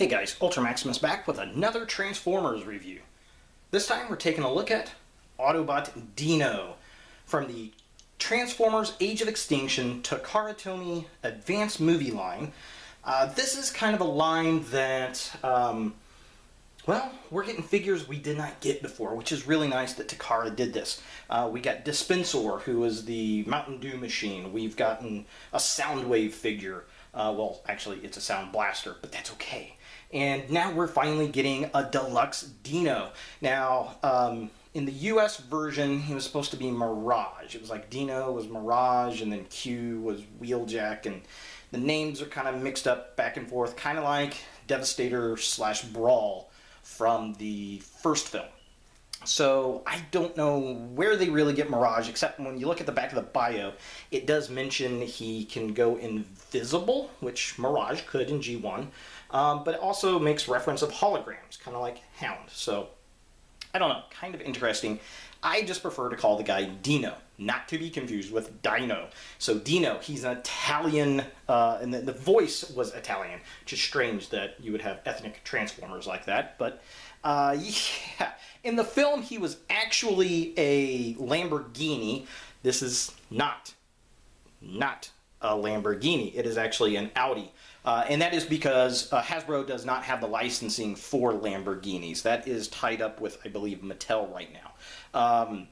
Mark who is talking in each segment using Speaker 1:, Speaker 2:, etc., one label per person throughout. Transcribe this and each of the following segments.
Speaker 1: Hey guys, Ultra Maximus back with another Transformers review. This time we're taking a look at Autobot Dino from the Transformers Age of Extinction Takara Tomy Advanced Movie line. This is kind of a line that, well, we're getting figures we did not get before, which is really nice that Takara did this. We got Dispensor, who is the Mountain Dew machine. We've gotten a Soundwave figure. Well, actually, it's a Soundblaster, but that's okay. And now we're finally getting a deluxe Dino. Now, in the US version, he was supposed to be Mirage. It was like Dino was Mirage, and then Q was Wheeljack, and the names are kind of mixed up back and forth, kind of like Devastator / Brawl from the first film. So I don't know where they really get Mirage, except when you look at the back of the bio, it does mention he can go invisible, which Mirage could in G1, but it also makes reference of holograms, kind of like Hound. So I don't know, kind of interesting. I just prefer to call the guy Dino, not to be confused with Dino. So Dino, he's an Italian, and the voice was Italian, which is strange that you would have ethnic Transformers like that, but yeah. In the film, he was actually a Lamborghini. This is not a Lamborghini. It is actually an Audi. And that is because Hasbro does not have the licensing for Lamborghinis. That is tied up with, I believe, Mattel right now.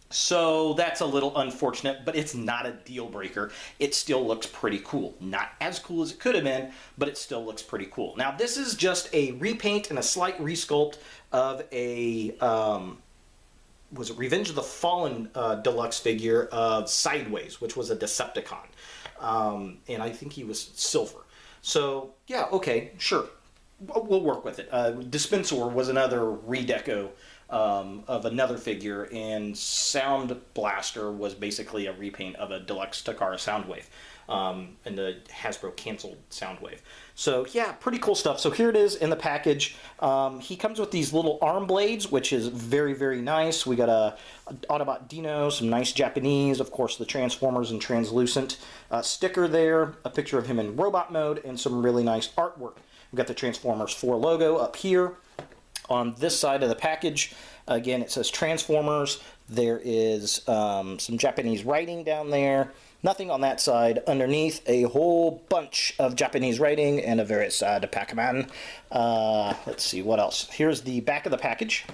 Speaker 1: So that's a little unfortunate, but it's not a deal breaker. It still looks pretty cool. Not as cool as it could have been, but it still looks pretty cool. Now, this is just a repaint and a slight resculpt of a, was it Revenge of the Fallen deluxe figure of Sideways, which was a Decepticon. And I think he was silver. So, yeah, okay, sure. We'll work with it. Dispensor was another redeco of another figure, and Soundblaster was basically a repaint of a deluxe Takara Soundwave, and the Hasbro canceled Soundwave. So yeah, pretty cool stuff. So here it is in the package. He comes with these little arm blades, which is very, very nice. We got a Autobot Dino, some nice Japanese, of course the Transformers and translucent sticker there, a picture of him in robot mode, and some really nice artwork. We've got the Transformers 4 logo up here. On this side of the package, again, it says Transformers. There is some Japanese writing down there. Nothing on that side. Underneath, a whole bunch of Japanese writing and a very sad Pac-Man. Let's see, what else? Here's the back of the package.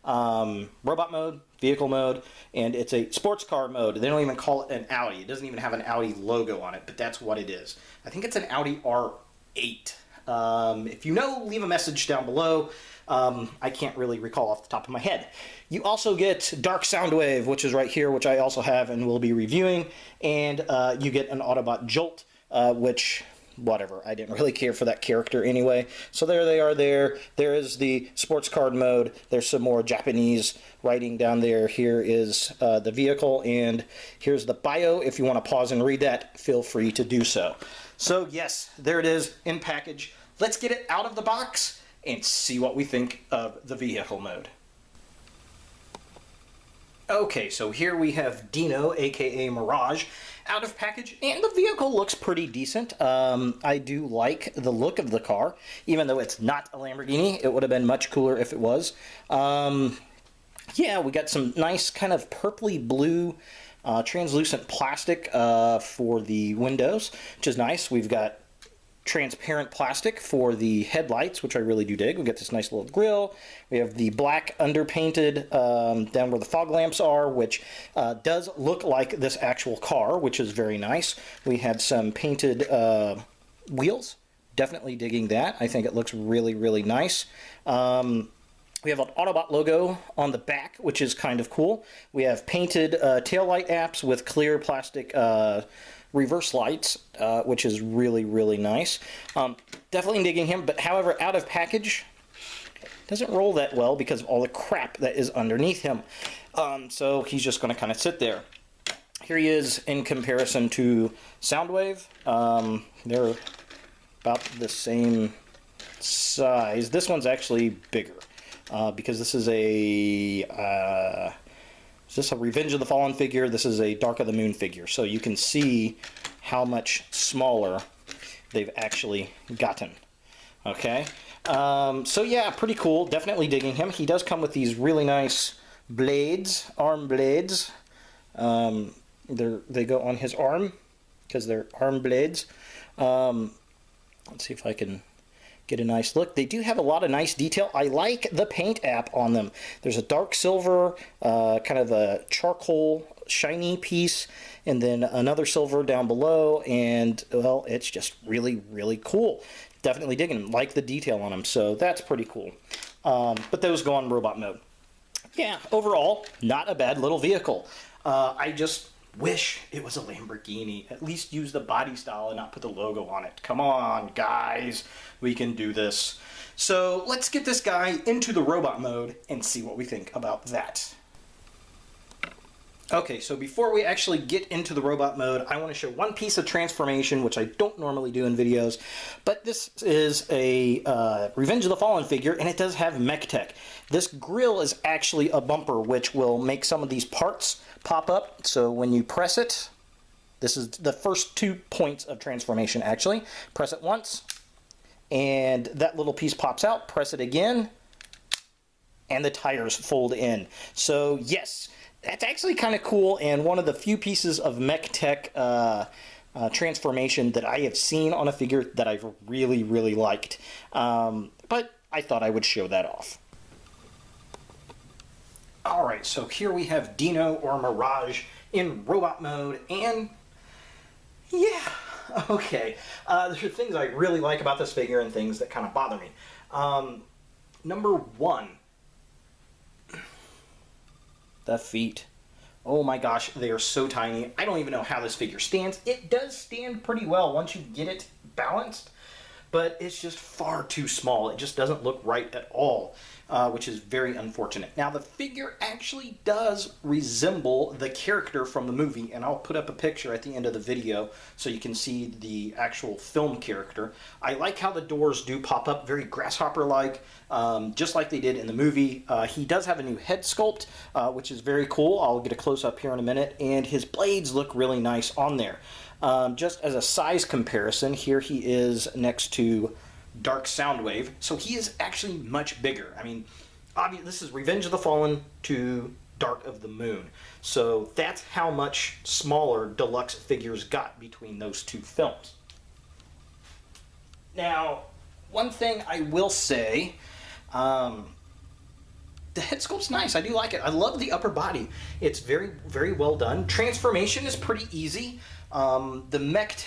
Speaker 1: Robot mode, vehicle mode, and it's a sports car mode. They don't even call it an Audi. It doesn't even have an Audi logo on it, but that's what it is. I think it's an Audi R8. If you know, leave a message down below. I can't really recall off the top of my head. You also get Dark Soundwave, which is right here, which I also have and will be reviewing, and you get an Autobot Jolt, which, whatever, I didn't really care for that character anyway. So there they are there. There is the sports card mode. There's some more Japanese writing down there. Here is the vehicle, and here's the bio. If you want to pause and read that, feel free to do so. So yes, there it is in package. Let's get it out of the box and see what we think of the vehicle mode. Okay, so here we have Dino, aka Mirage, out of package, and the vehicle looks pretty decent. I do like the look of the car, even though it's not a Lamborghini. It would have been much cooler if it was. Yeah, we got some nice kind of purpley blue translucent plastic for the windows, which is nice. We've got transparent plastic for the headlights, which I really do dig. We got this nice little grille. We have the black underpainted down where the fog lamps are, which does look like this actual car, which is very nice. We have some painted wheels. Definitely digging that. I think it looks really, really nice. We have an Autobot logo on the back, which is kind of cool. We have painted taillight apps with clear plastic reverse lights, which is really, really nice. Definitely digging him, but however, out of package, doesn't roll that well because of all the crap that is underneath him. So he's just going to kind of sit there. Here he is in comparison to Soundwave. They're about the same size. This one's actually bigger. Because this is a Revenge of the Fallen figure. This is a Dark of the Moon figure. So you can see how much smaller they've actually gotten. Okay, so yeah, pretty cool. Definitely digging him. He does come with these really nice blades, arm blades. They go on his arm because they're arm blades. Let's see if I can get a nice look. They do have a lot of nice detail. I like the paint app on them. There's a dark silver, kind of a charcoal shiny piece, and then another silver down below, and well, it's just really, really cool. Definitely digging them. Like the detail on them, so that's pretty cool. But those go on robot mode. Yeah, overall, not a bad little vehicle. I just wish it was a Lamborghini. At least use the body style and not put the logo on it. Come on, guys. We can do this. So let's get this guy into the robot mode and see what we think about that. Okay, so before we actually get into the robot mode, I want to show one piece of transformation, which I don't normally do in videos, but this is a Revenge of the Fallen figure, and it does have mech tech. This grill is actually a bumper, which will make some of these parts pop up, so when you press it, this is the first 2 points of transformation, actually. Press it once, and that little piece pops out. Press it again, and the tires fold in. So, yes, that's actually kind of cool, and one of the few pieces of mech tech transformation that I have seen on a figure that I've really, really liked. But I thought I would show that off. Alright, so here we have Dino, or Mirage, in robot mode, and yeah, okay. There are things I really like about this figure and things that kind of bother me. Number one, the feet. Oh my gosh, they are so tiny. I don't even know how this figure stands. It does stand pretty well once you get it balanced, but it's just far too small. It just doesn't look right at all, which is very unfortunate. Now, the figure actually does resemble the character from the movie, and I'll put up a picture at the end of the video so you can see the actual film character. I like how the doors do pop up, very grasshopper-like, just like they did in the movie. He does have a new head sculpt, which is very cool. I'll get a close-up here in a minute, and his blades look really nice on there. Just as a size comparison, here he is next to Dark Soundwave, so he is actually much bigger. I mean, obviously, this is Revenge of the Fallen to Dark of the Moon, so that's how much smaller deluxe figures got between those two films. Now, one thing I will say, the head sculpt's nice. I do like it. I love the upper body. It's very, very well done. Transformation is pretty easy. The mech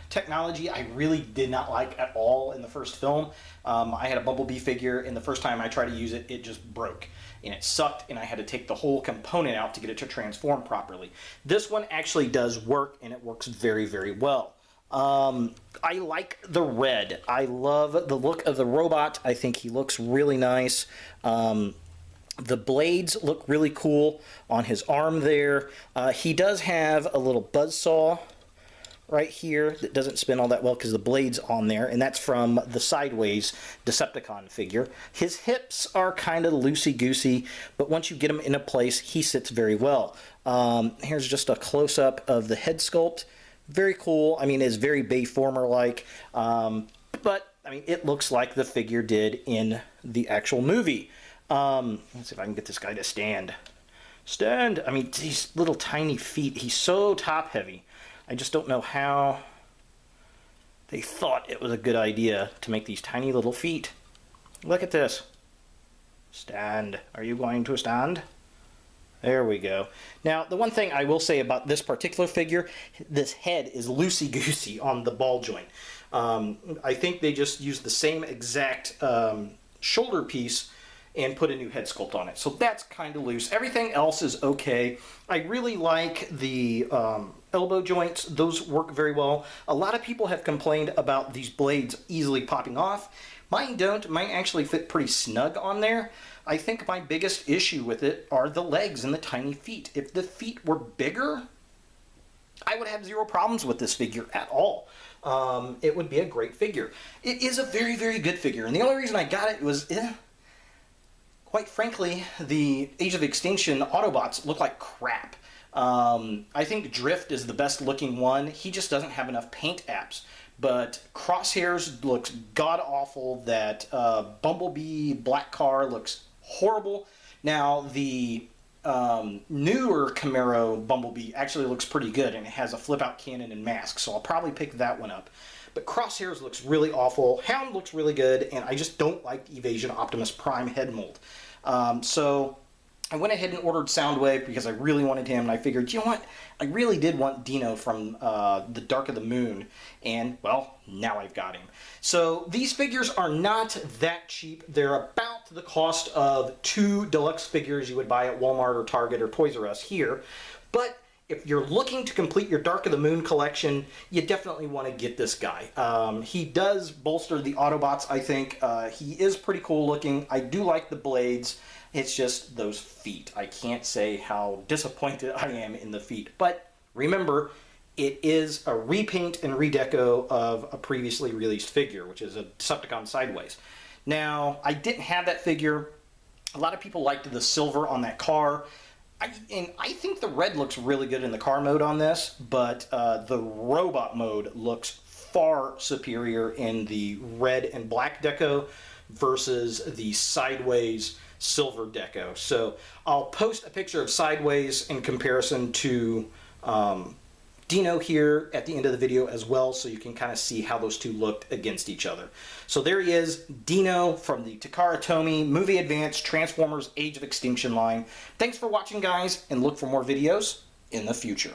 Speaker 1: technology I really did not like at all in the first film. I had a Bumblebee figure, and the first time I tried to use it, it just broke. And it sucked, and I had to take the whole component out to get it to transform properly. This one actually does work, and it works very, very well. I like the red. I love the look of the robot. I think he looks really nice. The blades look really cool on his arm there. He does have a little buzzsaw right here that doesn't spin all that well because the blade's on there, and that's from the Sideways Decepticon figure. His hips are kind of loosey-goosey, but once you get him in a place, he sits very well. Here's just a close-up of the head sculpt. Very cool. I mean, it's very Bayformer-like, but I mean, it looks like the figure did in the actual movie. Let's see if I can get this guy to stand. Stand! I mean, these little tiny feet. He's so top-heavy. I just don't know how they thought it was a good idea to make these tiny little feet. Look at this. Stand. Are you going to stand? There we go. Now, the one thing I will say about this particular figure, this head is loosey-goosey on the ball joint. I think they just used the same exact shoulder piece and put a new head sculpt on it. So that's kind of loose. Everything else is okay. I really like the elbow joints. Those work very well. A lot of people have complained about these blades easily popping off. Mine don't. Mine actually fit pretty snug on there. I think my biggest issue with it are the legs and the tiny feet. If the feet were bigger, I would have zero problems with this figure at all. It would be a great figure. It is a very, very good figure, and the only reason I got it was, quite frankly, the Age of Extinction Autobots look like crap. I think Drift is the best looking one. He just doesn't have enough paint apps. but Crosshairs looks god-awful. That Bumblebee black car looks horrible. Now, the newer Camaro Bumblebee actually looks pretty good, and it has a flip-out cannon and mask, so I'll probably pick that one up. But Crosshairs looks really awful. Hound looks really good, and I just don't like the Evasion Optimus Prime head mold. So I went ahead and ordered Soundwave because I really wanted him, and I figured, you know what, I really did want Dino from the Dark of the Moon, and, well, now I've got him. So these figures are not that cheap. They're about the cost of 2 deluxe figures you would buy at Walmart or Target or Toys R Us here, but if you're looking to complete your Dark of the Moon collection, you definitely want to get this guy. He does bolster the Autobots, I think. He is pretty cool looking. I do like the blades. It's just those feet. I can't say how disappointed I am in the feet. But remember, it is a repaint and redeco of a previously released figure, which is a Decepticon Sideways. Now, I didn't have that figure. A lot of people liked the silver on that car. I think the red looks really good in the car mode on this, but the robot mode looks far superior in the red and black deco versus the Sideways silver deco. So I'll post a picture of Sideways in comparison to Dino here at the end of the video as well, so you can kind of see how those two looked against each other. So there he is, Dino from the Takara Tomy Movie Advance Transformers Age of Extinction line. Thanks for watching, guys, and look for more videos in the future.